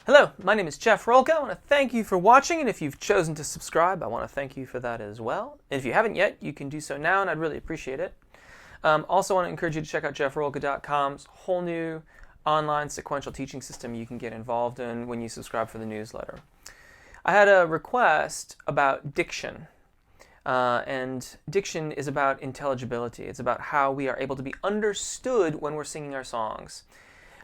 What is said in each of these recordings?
Hello, my name is Jeff Rolka. I want to thank you for watching, and if you've chosen to subscribe, I want to thank you for that as well. And if you haven't yet, you can do so now, and I'd really appreciate it. Also want to encourage you to check out jeffrolka.com's whole new online sequential teaching system you can get involved in when you subscribe for the newsletter. I had a request about diction. And diction is about intelligibility. It's about how we are able to be understood when we're singing our songs.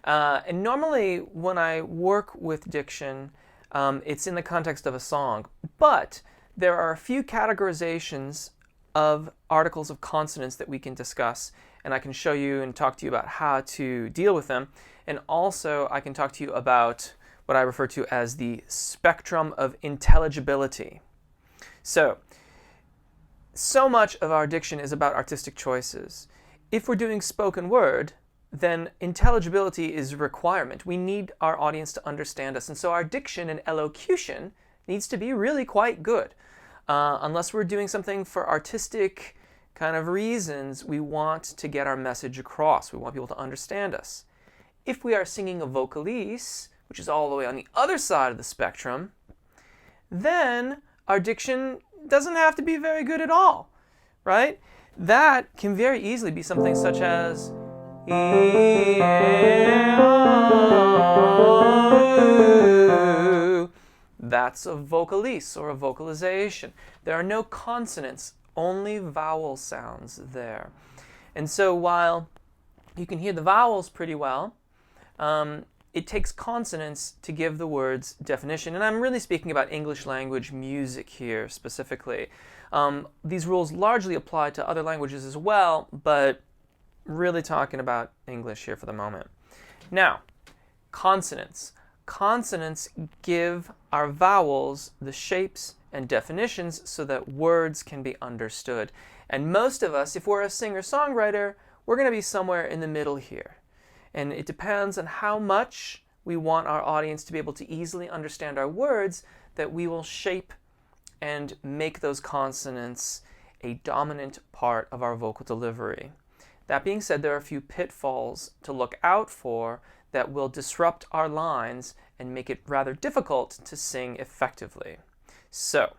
And normally when I work with diction, it's in the context of a song. But there are a few categorizations of articles of consonants that we can discuss, and I can show you and talk to you about how to deal with them. And also I can talk to you about what I refer to as the spectrum of intelligibility. So much of our diction is about artistic choices. If we're doing spoken word, then intelligibility is a requirement. We need our audience to understand us. And so our diction and elocution needs to be really quite good. Unless we're doing something for artistic kind of reasons, we want to get our message across. We want people to understand us. If we are singing a vocalise, which is all the way on the other side of the spectrum, then our diction doesn't have to be very good at all, right? That can very easily be something such as that's a vocalise or a vocalization. There are no consonants, only vowel sounds there. And so while you can hear the vowels pretty well, it takes consonants to give the words definition. And I'm really speaking about English language music here specifically. These rules largely apply to other languages as well, but really talking about English here for the moment. Now, consonants. Consonants give our vowels the shapes and definitions so that words can be understood. And most of us, if we're a singer-songwriter, we're going to be somewhere in the middle here. And it depends on how much we want our audience to be able to easily understand our words that we will shape and make those consonants a dominant part of our vocal delivery. That being said, there are a few pitfalls to look out for that will disrupt our lines and make it rather difficult to sing effectively. So,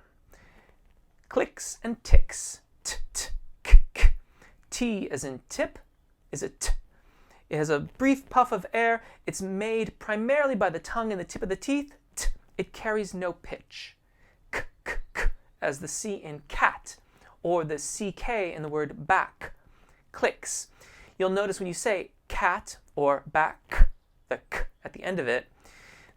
clicks and ticks. T, t, k, k. T as in tip is a t. It has a brief puff of air. It's made primarily by the tongue and the tip of the teeth. T. It carries no pitch. K, k, k, as the C in cat, or the CK in the word back. Clicks. You'll notice when you say cat or back, the k at the end of it,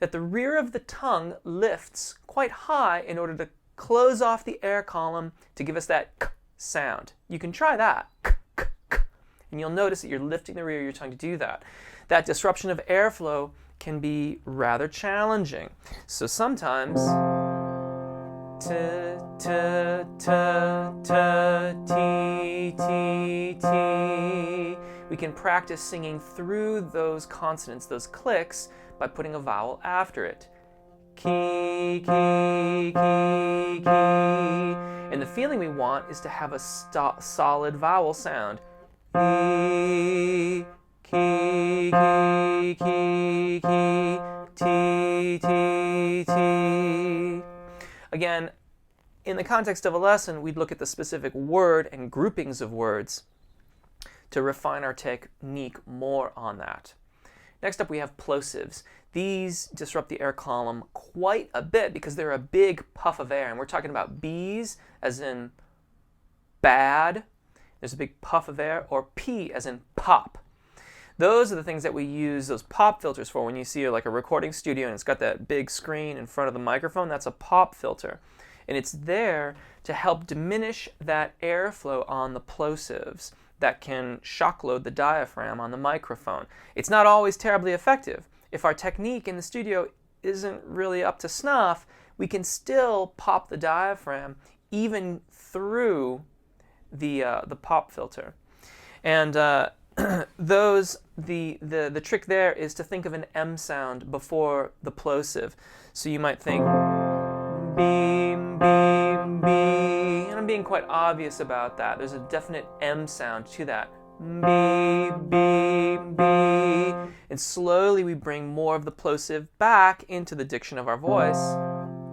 that the rear of the tongue lifts quite high in order to close off the air column to give us that k sound. You can try that. K, k, k. And you'll notice that you're lifting the rear of your tongue to do that. That disruption of airflow can be rather challenging. So sometimes t, t, t, t, t, t, t. We can practice singing through those consonants, those clicks, by putting a vowel after it. Ki, ki, ki, ki. And the feeling we want is to have a solid vowel sound. E, ki, ki, ki, ki, ti, ti, ti. Again, in the context of a lesson, we'd look at the specific word and groupings of words to refine our technique more on that. Next up, we have plosives. These disrupt the air column quite a bit because they're a big puff of air. And we're talking about B's as in bad. There's a big puff of air. Or P as in pop. Those are the things that we use those pop filters for. When you see like a recording studio and it's got that big screen in front of the microphone, that's a pop filter. And it's there to help diminish that airflow on the plosives that can shock load the diaphragm on the microphone. It's not always terribly effective. If our technique in the studio isn't really up to snuff, we can still pop the diaphragm even through the pop filter. And the trick there is to think of an M sound before the plosive. So you might think beam, beam, beam. And I'm being quite obvious about that. There's a definite M sound to that. B, B, B. And slowly we bring more of the plosive back into the diction of our voice.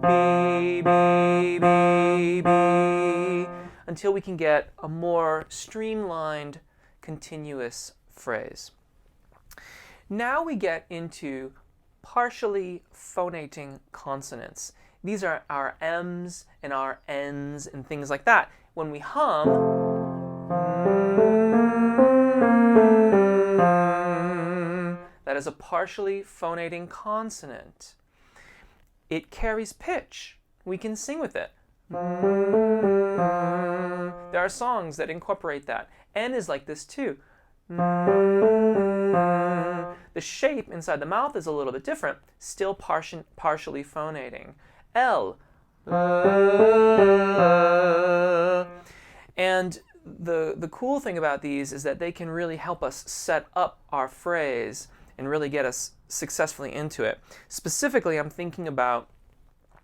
B, B, B, B, until we can get a more streamlined, continuous phrase. Now we get into partially phonating consonants. These are our M's and our N's and things like that. When we hum, that is a partially phonating consonant. It carries pitch. We can sing with it. There are songs that incorporate that. N is like this too. The shape inside the mouth is a little bit different, still partially phonating. L. And the cool thing about these is that they can really help us set up our phrase and really get us successfully into it. Specifically, I'm thinking about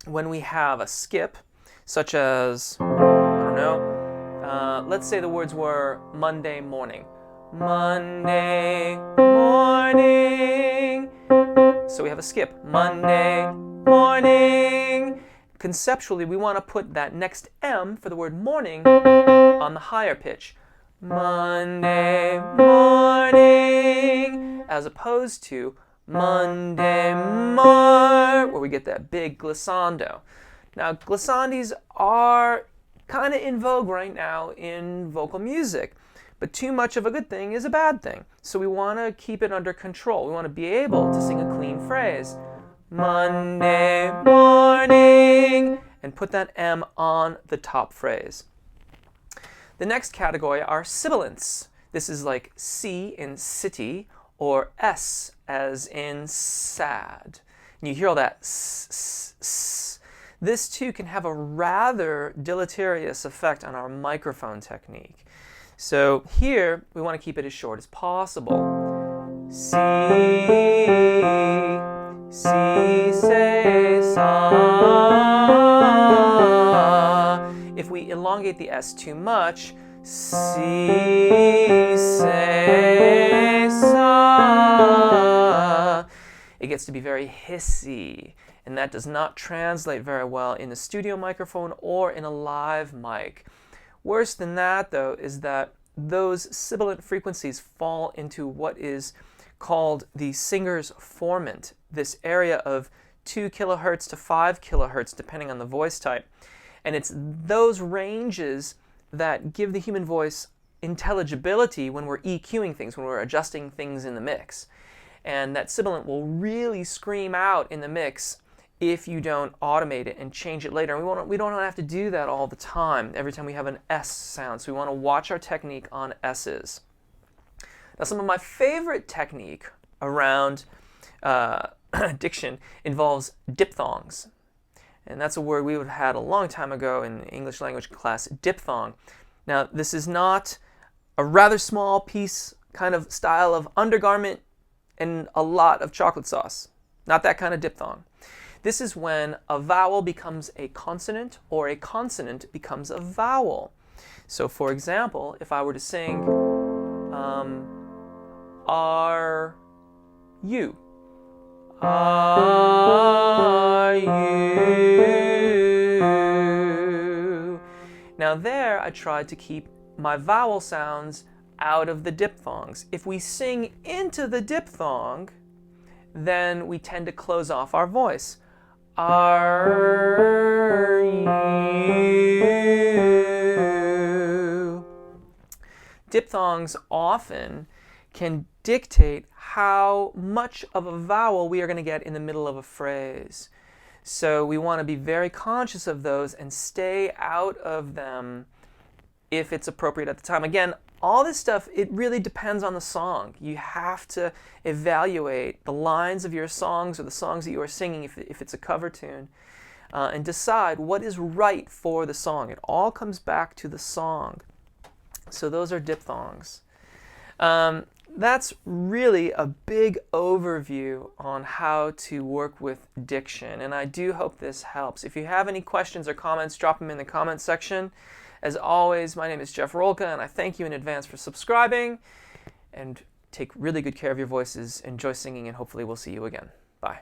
when we have a skip, such as, I don't know, let's say the words were Monday morning. Monday morning. So we have a skip. Monday morning. Conceptually, we want to put that next M for the word morning on the higher pitch. Monday morning. As opposed to Monday where we get that big glissando. Now, glissandis are kind of in vogue right now in vocal music. But too much of a good thing is a bad thing. So we want to keep it under control. We want to be able to sing a clean phrase. Monday morning. And put that M on the top phrase. The next category are sibilants. This is like C in city or S as in sad. And you hear all that s, s, s. This too can have a rather deleterious effect on our microphone technique. So here, we want to keep it as short as possible. Si, si, say, sa. If we elongate the S too much, si, say, sa, it gets to be very hissy. And that does not translate very well in a studio microphone or in a live mic. Worse than that, though, is that those sibilant frequencies fall into what is called the singer's formant, this area of 2 kilohertz to 5 kilohertz, depending on the voice type. And it's those ranges that give the human voice intelligibility when we're EQing things, when we're adjusting things in the mix. And that sibilant will really scream out in the mix if you don't automate it and change it later. And we don't have to do that all the time, every time we have an S sound. So we want to watch our technique on S's. Now, some of my favorite technique around diction involves diphthongs. And that's a word we would have had a long time ago in English language class, diphthong. Now, this is not a rather small piece, kind of style of undergarment and a lot of chocolate sauce. Not that kind of diphthong. This is when a vowel becomes a consonant or a consonant becomes a vowel. So, for example, if I were to sing, are you? Are you? Now there, I tried to keep my vowel sounds out of the diphthongs. If we sing into the diphthong, then we tend to close off our voice. Are you? Diphthongs often can dictate how much of a vowel we are going to get in the middle of a phrase. So we want to be very conscious of those and stay out of them if it's appropriate at the time. Again, all this stuff, it really depends on the song. You have to evaluate the lines of your songs or the songs that you are singing if it's a cover tune and decide what is right for the song. It all comes back to the song. So those are diphthongs. that's really a big overview on how to work with diction, and I do hope this helps. If you have any questions or comments, drop them in the comments section. As always, my name is Jeff Rolka, and I thank you in advance for subscribing, and take really good care of your voices. Enjoy singing, and hopefully we'll see you again. Bye.